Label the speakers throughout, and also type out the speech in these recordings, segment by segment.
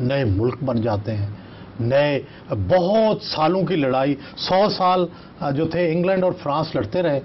Speaker 1: نئے ملک بن جاتے ہیں, نئے بہت سالوں کی لڑائی, 100 سال جو تھے انگلینڈ اور فرانس لڑتے رہے,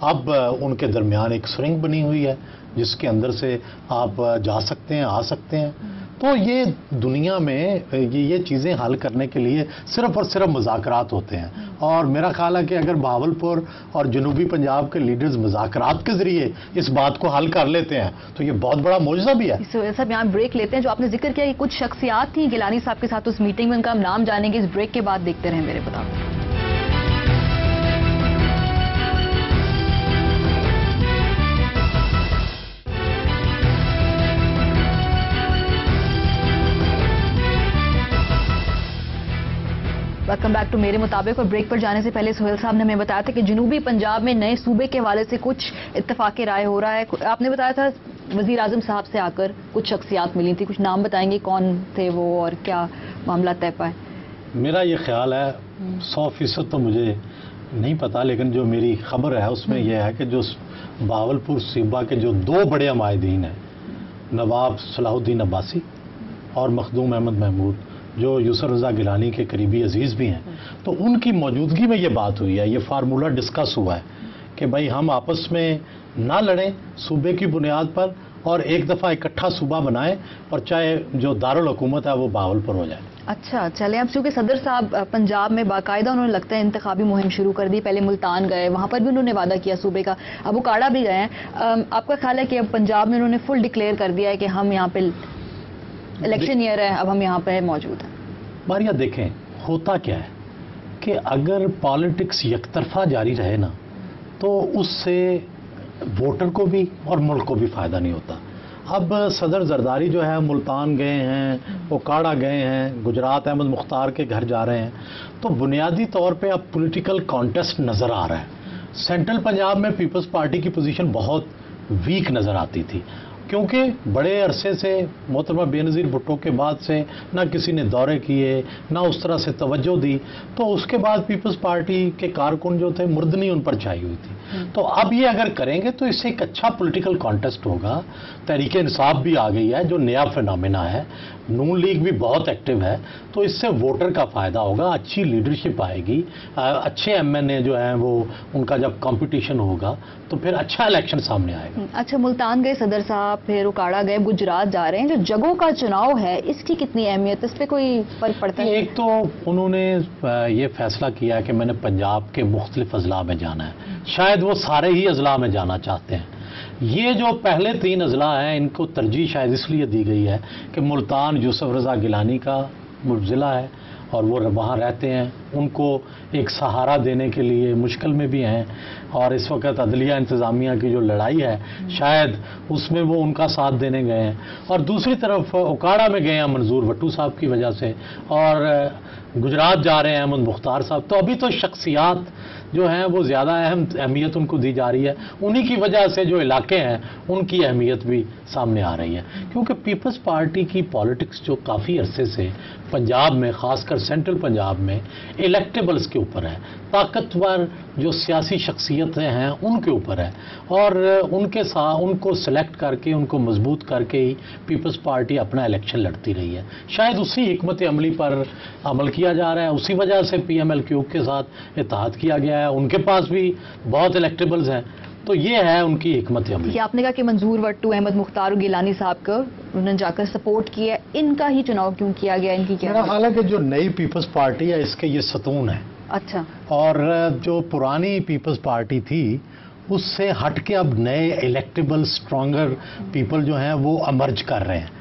Speaker 1: اب ان کے درمیان ایک سرنگ بنی ہوئی ہے جس کے اندر سے آپ جا سکتے ہیں, آ سکتے ہیں. تو یہ دنیا میں یہ چیزیں حل کرنے کے لیے صرف اور صرف مذاکرات ہوتے ہیں, اور میرا خیال ہے کہ اگر بہاولپور اور جنوبی پنجاب کے لیڈرز مذاکرات کے ذریعے اس بات کو حل کر لیتے ہیں تو یہ بہت بڑا معجزہ بھی ہے.
Speaker 2: صاحب یہاں بریک لیتے ہیں. جو آپ نے ذکر کیا کہ کچھ شخصیات تھیں گیلانی صاحب کے ساتھ اس میٹنگ میں, ان کا ہم نام جانیں گے اس بریک کے بعد. دیکھتے رہیں میرے مطابق. ویلکم بیک ٹو میرے مطابق. اور بریک پر جانے سے پہلے سہیل صاحب نے ہمیں بتایا تھا کہ جنوبی پنجاب میں نئے صوبے کے حوالے سے کچھ اتفاق رائے ہو رہا ہے. آپ نے بتایا تھا وزیر اعظم صاحب سے آ کر کچھ شخصیات ملی تھی, کچھ نام بتائیں گے کون تھے وہ اور کیا معاملہ طے پائے؟
Speaker 1: میرا یہ خیال ہے 100% تو مجھے نہیں پتا, لیکن جو میری خبر ہے اس میں یہ ہے کہ جو بہاولپور صوبہ کے جو 2 بڑے عمائدین ہیں, نواب صلاح الدین عباسی اور مخدوم احمد محمود, جو یوسف رضا گیلانی کے قریبی عزیز بھی ہیں, تو ان کی موجودگی میں یہ بات ہوئی ہے, یہ فارمولہ ڈسکس ہوا ہے کہ بھائی ہم آپس میں نہ لڑیں صوبے کی بنیاد پر, اور ایک دفعہ اکٹھا صوبہ بنائیں, اور چاہے جو دارالحکومت ہے وہ بہاولپور ہو جائے.
Speaker 2: اچھا چلیں. اب چونکہ صدر صاحب پنجاب میں باقاعدہ انہوں نے لگتا ہے انتخابی مہم شروع کر دی. پہلے ملتان گئے, وہاں پر بھی انہوں نے وعدہ کیا صوبے کا, اب اکاڑا بھی گئے ہیں. آپ کا خیال ہے کہ اب پنجاب میں انہوں نے فل ڈکلیئر کر دیا ہے کہ ہم یہاں پہ الیکشن ایئر ہے, اب ہم یہاں پہ موجود ہیں؟
Speaker 1: باریا دیکھیں ہوتا کیا ہے کہ اگر پالیٹکس یک طرفہ جاری رہے نا تو اس سے ووٹر کو بھی اور ملک کو بھی فائدہ نہیں ہوتا. اب صدر زرداری جو ہے ملتان گئے ہیں, اوکاڑا گئے ہیں, گجرات احمد مختار کے گھر جا رہے ہیں, تو بنیادی طور پہ اب پولیٹیکل کانٹیسٹ نظر آ رہا ہے. سینٹرل پنجاب میں پیپلز پارٹی کی پوزیشن بہت ویک نظر آتی تھی, کیونکہ بڑے عرصے سے محترمہ بے نظیر بھٹو کے بعد سے نہ کسی نے دورے کیے, نہ اس طرح سے توجہ دی, تو اس کے بعد پیپلز پارٹی کے کارکن جو تھے مردنی ان پر چھائی ہوئی تھی. تو اب یہ اگر کریں گے تو اس سے ایک اچھا پولیٹیکل کانٹیسٹ ہوگا. تحریک انصاف بھی آ گئی ہے جو نیا فینامنا ہے, نون لیگ بھی بہت ایکٹیو ہے, تو اس سے ووٹر کا فائدہ ہوگا, اچھی لیڈرشپ آئے گی, اچھے ایم این اے جو ہیں وہ ان کا جب کمپٹیشن ہوگا تو پھر اچھا الیکشن سامنے آئے گا.
Speaker 2: اچھا ملتان گئے صدر صاحب, پھر اوکاڑا گئے, گجرات جا رہے ہیں. جو جگہوں کا چناؤ ہے اس کی کتنی اہمیت, اس پہ کوئی فرق پڑتا ہے؟
Speaker 1: ایک تو انہوں نے یہ فیصلہ کیا کہ میں نے پنجاب کے مختلف اضلاع میں جانا ہے, شاید وہ سارے ہی اضلاع میں جانا چاہتے ہیں. یہ جو پہلے 3 اضلاع ہیں ان کو ترجیح شاید اس لیے دی گئی ہے کہ ملتان یوسف رضا گیلانی کا ضلع ہے اور وہ وہاں رہتے ہیں, ان کو ایک سہارا دینے کے لیے مشکل میں بھی ہیں, اور اس وقت عدلیہ انتظامیہ کی جو لڑائی ہے شاید اس میں وہ ان کا ساتھ دینے گئے ہیں. اور دوسری طرف اوکاڑا میں گئے ہیں منظور وٹو صاحب کی وجہ سے, اور گجرات جا رہے ہیں احمد مختار صاحب. تو ابھی تو شخصیات جو ہیں وہ زیادہ اہمیت ان کو دی جا رہی ہے, انہی کی وجہ سے جو علاقے ہیں ان کی اہمیت بھی سامنے آ رہی ہے. کیونکہ پیپلز پارٹی کی پالیٹکس جو کافی عرصے سے پنجاب میں, خاص کر سینٹرل پنجاب میں, الیکٹیبلز کے اوپر ہے, طاقتور جو سیاسی شخصیتیں ہیں ان کے اوپر ہے, اور ان کے ساتھ ان کو سلیکٹ کر کے ان کو مضبوط کر کے ہی پیپلز پارٹی اپنا الیکشن لڑتی رہی ہے. شاید اسی حکمت عملی پر عمل کیا جا رہا ہے, اسی وجہ سے پی ایم ایل کیو کے ساتھ اتحاد کیا گیا ہے. ان کے پاس بھی بہت الیکٹیبلز ہیں, تو یہ ہے ان کی حکمت عملی.
Speaker 2: آپ نے کہا کہ منظور وٹو, احمد مختار اور گیلانی صاحب کو انہوں نے جا کر سپورٹ کیا, ان کا ہی چناؤ کیوں کیا گیا, ان کی کیا؟
Speaker 1: میرا خیال ہے کہ جو نئی پیپلز پارٹی ہے اس کے یہ ستون ہے.
Speaker 2: اچھا.
Speaker 1: اور جو پرانی پیپلز پارٹی تھی اس سے ہٹ کے اب نئے الیکٹیبل اسٹرانگر پیپل جو ہیں وہ امرج کر رہے ہیں,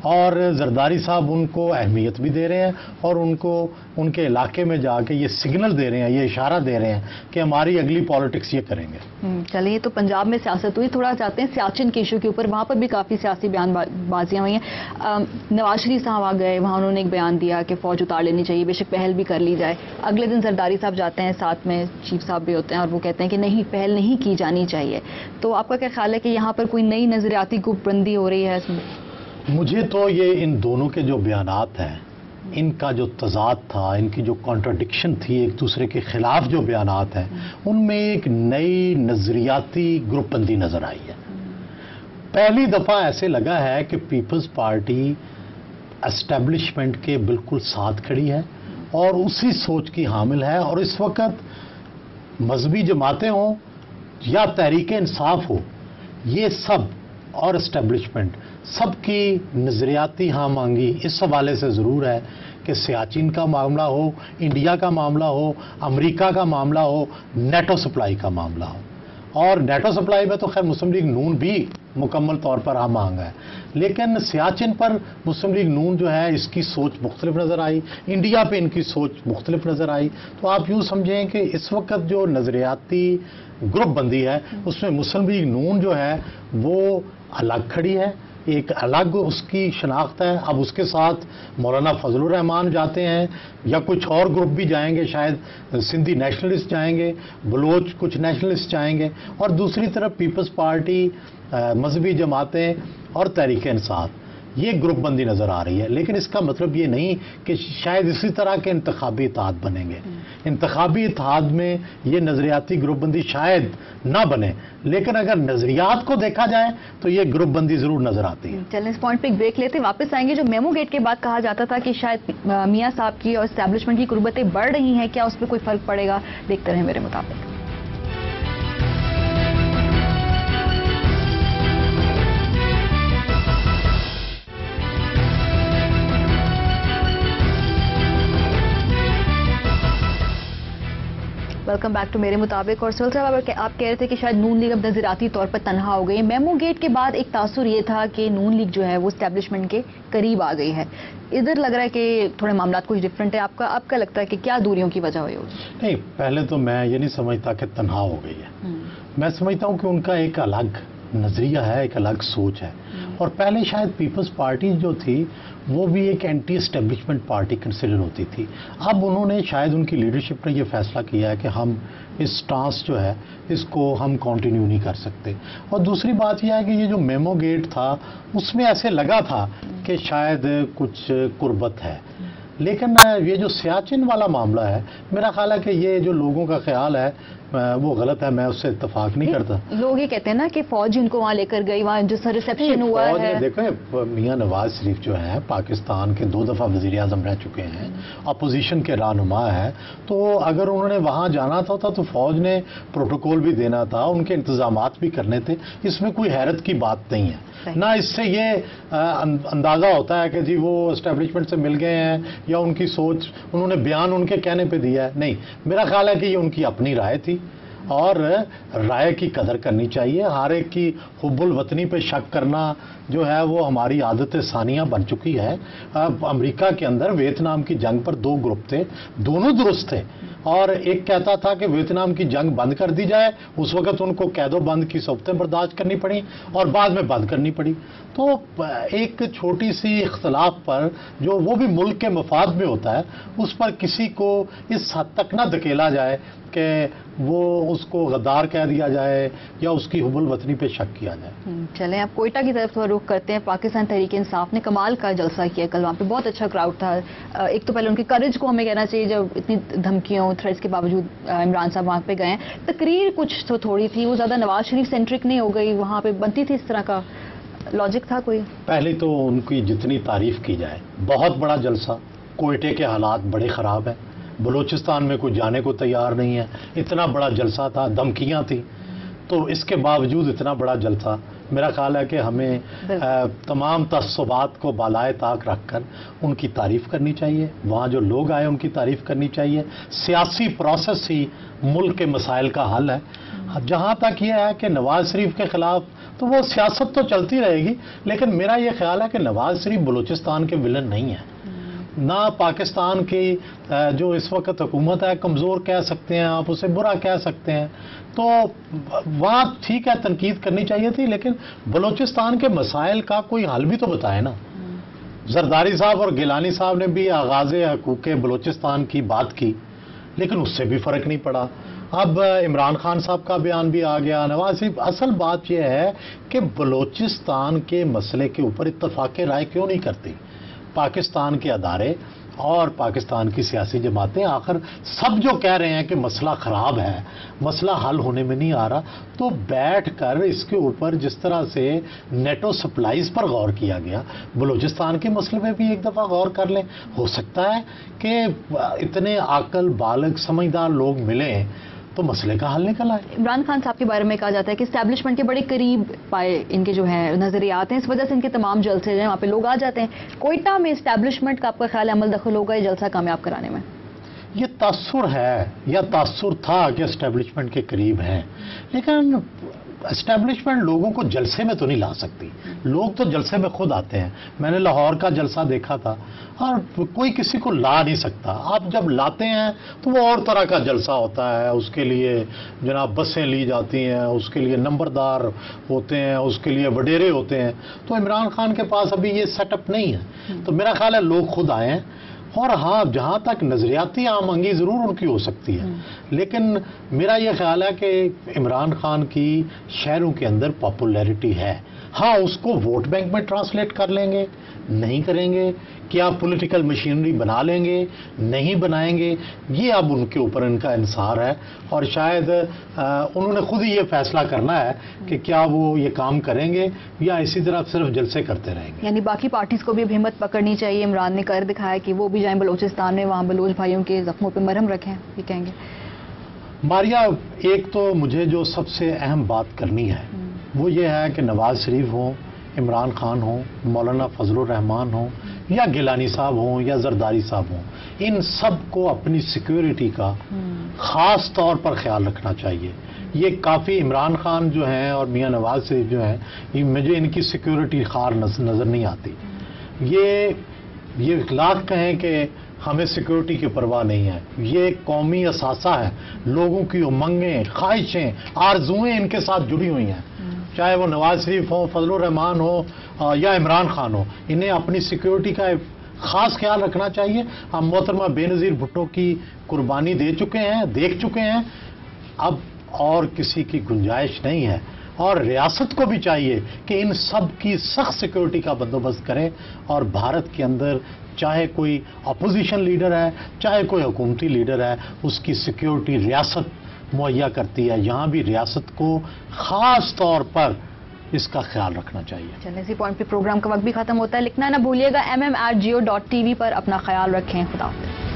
Speaker 1: اور زرداری صاحب ان کو اہمیت بھی دے رہے ہیں, اور ان کو ان کے علاقے میں جا کے یہ سگنل دے رہے ہیں, یہ اشارہ دے رہے ہیں کہ ہماری اگلی پالیٹکس یہ کریں گے.
Speaker 2: چلیے, تو پنجاب میں سیاست ہوئی, تھوڑا چاہتے ہیں سیاچن کے ایشو کے اوپر. وہاں پر بھی کافی سیاسی بیان بازیاں ہوئی ہیں. نواز شریف صاحب آ گئے, وہاں انہوں نے ایک بیان دیا کہ فوج اتار لینی چاہیے, بے شک پہل بھی کر لی جائے. اگلے دن زرداری صاحب جاتے ہیں, ساتھ میں چیف صاحب بھی ہوتے ہیں, اور وہ کہتے ہیں کہ نہیں, پہل نہیں کی جانی چاہیے. تو آپ کا کیا خیال ہے کہ یہاں پر کوئی نئی نظریاتی گروپ بندی ہو رہی ہے اس میں؟
Speaker 1: مجھے تو یہ ان دونوں کے جو بیانات ہیں, ان کا جو تضاد تھا, ان کی جو کانٹراڈکشن تھی, ایک دوسرے کے خلاف جو بیانات ہیں, ان میں ایک نئی نظریاتی گروپ بندی نظر آئی ہے. پہلی دفعہ ایسے لگا ہے کہ پیپلز پارٹی اسٹیبلشمنٹ کے بالکل ساتھ کھڑی ہے اور اسی سوچ کی حامل ہے، اور اس وقت مذہبی جماعتیں ہوں یا تحریک انصاف ہو، یہ سب اور اسٹیبلشمنٹ سب کی نظریاتی ہم آہنگی اس حوالے سے ضرور ہے کہ سیاچن کا معاملہ ہو، انڈیا کا معاملہ ہو، امریکہ کا معاملہ ہو، نیٹو سپلائی کا معاملہ ہو، اور نیٹو سپلائی میں تو خیر مسلم لیگ نون بھی مکمل طور پر ہم آہنگ ہے، لیکن سیاچن پر مسلم لیگ نون جو ہے اس کی سوچ مختلف نظر آئی، انڈیا پہ ان کی سوچ مختلف نظر آئی. تو آپ یوں سمجھیں کہ اس وقت جو نظریاتی گروپ بندی ہے اس میں مسلم لیگ نون جو ہے وہ الگ کھڑی ہے، ایک الگ اس کی شناخت ہے. اب اس کے ساتھ مولانا فضل الرحمان جاتے ہیں یا کچھ اور گروپ بھی جائیں گے، شاید سندھی نیشنلسٹ جائیں گے، بلوچ کچھ نیشنلسٹ جائیں گے، اور دوسری طرف پیپلز پارٹی، مذہبی جماعتیں اور تحریک انصاف، یہ گروپ بندی نظر آ رہی ہے. لیکن اس کا مطلب یہ نہیں کہ شاید اسی طرح کے انتخابی اتحاد بنیں گے. انتخابی اتحاد میں یہ نظریاتی گروپ بندی شاید نہ بنے، لیکن اگر نظریات کو دیکھا جائے تو یہ گروپ بندی ضرور نظر آتی ہے.
Speaker 2: چلیں اس پوائنٹ پہ ایک بریک لیتے، واپس آئیں گے. جو میمو گیٹ کے بعد کہا جاتا تھا کہ شاید میاں صاحب کی اور اسٹیبلشمنٹ کی قربتیں بڑھ رہی ہیں، کیا اس پہ کوئی فرق پڑے گا؟ دیکھتے رہیں میرے مطابق. ویلکم بیک ٹو میرے مطابق. اور سہیل صاحب آپ کہہ رہے تھے کہ شاید نون لیگ اب نظریاتی طور پر تنہا ہو گئی. میمو گیٹ کے بعد ایک تاثر یہ تھا کہ نون لیگ جو ہے وہ اسٹیبلشمنٹ کے قریب آ گئی ہے. ادھر لگ رہا ہے کہ تھوڑے معاملات کچھ ڈفرینٹ ہے. آپ کا لگتا ہے کہ کیا دوریوں کی وجہ ہوئی ہوگی؟
Speaker 1: نہیں، پہلے تو میں یہ نہیں سمجھتا کہ تنہا ہو گئی ہے. میں سمجھتا ہوں کہ ان کا ایک الگ نظریہ ہے، ایک الگ سوچ ہے. اور پہلے شاید پیپلز پارٹی جو تھی وہ بھی ایک اینٹی اسٹیبلشمنٹ پارٹی کنسیڈر ہوتی تھی. اب انہوں نے شاید ان کی لیڈرشپ نے یہ فیصلہ کیا ہے کہ ہم اس سٹانس جو ہے اس کو ہم کنٹینیو نہیں کر سکتے. اور دوسری بات یہ ہے کہ یہ جو میمو گیٹ تھا اس میں ایسے لگا تھا کہ شاید کچھ قربت ہے، لیکن یہ جو سیاچن والا معاملہ ہے میرا خیال ہے کہ یہ جو لوگوں کا خیال ہے وہ غلط ہے. میں اس سے اتفاق نہیں کرتا.
Speaker 2: لوگ یہ کہتے ہیں نا کہ فوج ان کو وہاں لے کر گئی، وہاں جو ریسیپشن ہوا ہے.
Speaker 1: دیکھیں میاں نواز شریف جو ہیں پاکستان کے 2 دفعہ وزیر اعظم رہ چکے ہیں، اپوزیشن کے رہنما ہیں، تو اگر انہوں نے وہاں جانا تھا تو فوج نے پروٹوکول بھی دینا تھا، ان کے انتظامات بھی کرنے تھے. اس میں کوئی حیرت کی بات نہیں ہے. نہ اس سے یہ اندازہ ہوتا ہے کہ جی وہ اسٹیبلشمنٹ سے مل گئے ہیں یا ان کی سوچ انہوں نے بیان ان کے کہنے پہ دیا ہے. نہیں، میرا خیال ہے کہ یہ ان کی اپنی رائے تھی اور رائے کی قدر کرنی چاہیے. ہر ایک کی حب الوطنی پہ شک کرنا جو ہے وہ ہماری عادت ثانیہ بن چکی ہے. امریکہ کے اندر ویتنام کی جنگ پر 2 گروپ تھے، دونوں درست تھے، اور ایک کہتا تھا کہ ویتنام کی جنگ بند کر دی جائے. اس وقت ان کو قید و بند کی صورتیں برداشت کرنی پڑی اور بعد میں بند کرنی پڑی. تو ایک چھوٹی سی اختلاف پر جو وہ بھی ملک کے مفاد میں ہوتا ہے اس پر کسی کو اس حد تک نہ دھکیلا جائے کہ وہ اس کو غدار کہہ دیا جائے یا اس کی حب الوطنی پہ شک کیا جائے.
Speaker 2: چلیں اب کوئٹہ کی طرف رخ کرتے ہیں. پاکستان تحریک انصاف نے کمال کا جلسہ کیا کل، وہاں پہ بہت اچھا کراؤڈ تھا. ایک تو پہلے ان کی کریج کو ہمیں کہنا چاہیے، جب اتنی دھمکیوں تھریٹس کے باوجود عمران صاحب وہاں پہ گئے. تقریر کچھ تو تھوڑی تھی، وہ زیادہ نواز شریف سینٹرک نہیں ہو گئی، وہاں پہ بنتی تھی اس طرح کا لاجک تھا کوئی؟
Speaker 1: پہلے تو ان کی جتنی تعریف کی جائے، بہت بڑا جلسہ. کوئٹے کے حالات بڑے خراب ہیں، بلوچستان میں کوئی جانے کو تیار نہیں ہے. اتنا بڑا جلسہ تھا، دھمکیاں تھیں، تو اس کے باوجود اتنا بڑا جلسہ. میرا خیال ہے کہ ہمیں تمام تعصبات کو بالائے طاق رکھ کر ان کی تعریف کرنی چاہیے. وہاں جو لوگ آئے ان کی تعریف کرنی چاہیے. سیاسی پروسیس ہی ملک کے مسائل کا حل ہے. جہاں تک یہ ہے کہ نواز شریف کے خلاف تو وہ سیاست تو چلتی رہے گی، لیکن میرا یہ خیال ہے کہ نواز شریف بلوچستان کے ولن نہیں ہیں، نہ پاکستان کی جو اس وقت حکومت ہے کمزور کہہ سکتے ہیں آپ، اسے برا کہہ سکتے ہیں. تو وہاں ٹھیک ہے تنقید کرنی چاہیے تھی، لیکن بلوچستان کے مسائل کا کوئی حل بھی تو بتائے نا. زرداری صاحب اور گیلانی صاحب نے بھی آغاز حقوق بلوچستان کی بات کی، لیکن اس سے بھی فرق نہیں پڑا. اب عمران خان صاحب کا بیان بھی آ گیا، نواز شریف. اصل بات یہ ہے کہ بلوچستان کے مسئلے کے اوپر اتفاق رائے کیوں نہیں کرتی پاکستان کے ادارے اور پاکستان کی سیاسی جماعتیں آخر سب جو کہہ رہے ہیں کہ مسئلہ خراب ہے، مسئلہ حل ہونے میں نہیں آ رہا، تو بیٹھ کر اس کے اوپر جس طرح سے نیٹو سپلائیز پر غور کیا گیا، بلوچستان کے مسئلے میں بھی ایک دفعہ غور کر لیں. ہو سکتا ہے کہ اتنے عاقل بالغ سمجھدار لوگ ملیں تو مسئلے کا حل نکل آئے.
Speaker 2: عمران خان صاحب کے بارے میں کہا جاتا ہے کہ اسٹیبلشمنٹ کے بڑے قریب پائے ان کے جو ہیں نظریات ہیں، اس وجہ سے ان کے تمام جلسے جو ہیں وہاں پہ لوگ آ جاتے ہیں. کوئٹہ میں اسٹیبلشمنٹ کا آپ کا خیال ہے عمل دخل ہوگا یہ جلسہ کامیاب کرانے میں؟
Speaker 1: یہ تاثر ہے یا تاثر تھا کہ اسٹیبلشمنٹ کے قریب ہیں، لیکن اسٹیبلشمنٹ لوگوں کو جلسے میں تو نہیں لا سکتی. لوگ تو جلسے میں خود آتے ہیں. میں نے لاہور کا جلسہ دیکھا تھا اور کوئی کسی کو لا نہیں سکتا. آپ جب لاتے ہیں تو وہ اور طرح کا جلسہ ہوتا ہے. اس کے لیے جناب بسیں لی جاتی ہیں، اس کے لیے نمبردار ہوتے ہیں، اس کے لیے وڈیرے ہوتے ہیں. تو عمران خان کے پاس ابھی یہ سیٹ اپ نہیں ہے. تو میرا خیال ہے لوگ خود آئے ہیں. اور ہاں، جہاں تک نظریاتی عام انگی ضرور ان کی ہو سکتی ہے، لیکن میرا یہ خیال ہے کہ عمران خان کی شہروں کے اندر پاپولیرٹی ہے. ہاں، اس کو ووٹ بینک میں ٹرانسلیٹ کر لیں گے، نہیں کریں گے. کیا پولیٹیکل مشینری بنا لیں گے، نہیں بنائیں گے، یہ اب ان کے اوپر ان کا انحصار ہے. اور شاید انہوں نے خود ہی یہ فیصلہ کرنا ہے کہ کیا وہ یہ کام کریں گے یا اسی طرح صرف جلسے کرتے رہیں گے.
Speaker 2: یعنی باقی پارٹیز کو بھی اب ہمت پکڑنی چاہیے. عمران نے کر دکھایا کہ وہ بھی جائیں بلوچستان میں، وہاں بلوچ بھائیوں کے زخموں پہ مرہم رکھیں، یہ کہیں گے.
Speaker 1: ماریا، ایک تو مجھے جو سب سے اہم بات کرنی ہے وہ یہ ہے کہ نواز شریف ہوں، عمران خان ہوں، مولانا فضل الرحمان ہوں، یا گیلانی صاحب ہوں، یا زرداری صاحب ہوں، ان سب کو اپنی سیکیورٹی کا خاص طور پر خیال رکھنا چاہیے. یہ کافی عمران خان جو ہیں اور میاں نواز شریف جو ہیں، مجھے ان کی سیکیورٹی خار نظر نہیں آتی. یہ اخلاق کہیں کہ ہمیں سیکیورٹی کی پرواہ نہیں ہے. یہ قومی اثاثہ ہے. لوگوں کی امنگیں، خواہشیں، آرزوئیں ان کے ساتھ جڑی ہوئی ہیں. چاہے وہ نواز شریف ہوں، فضل الرحمان ہو یا عمران خان ہو، انہیں اپنی سیکیورٹی کا خاص خیال رکھنا چاہیے. ہم محترمہ بے نظیر بھٹو کی قربانی دے چکے ہیں، دیکھ چکے ہیں. اب اور کسی کی گنجائش نہیں ہے. اور ریاست کو بھی چاہیے کہ ان سب کی سخت سیکیورٹی کا بندوبست کریں. اور بھارت کے اندر چاہے کوئی اپوزیشن لیڈر ہے، چاہے کوئی حکومتی لیڈر ہے، اس کی سیکیورٹی ریاست مہیا کرتی ہے. یہاں بھی ریاست کو خاص طور پر اس کا خیال رکھنا چاہیے.
Speaker 2: چلیں، اسی پوائنٹ پہ پروگرام کا وقت بھی ختم ہوتا ہے. لکھنا نہ بھولیے گا MM@geo.tv پر. اپنا خیال رکھیں. خدا حافظ.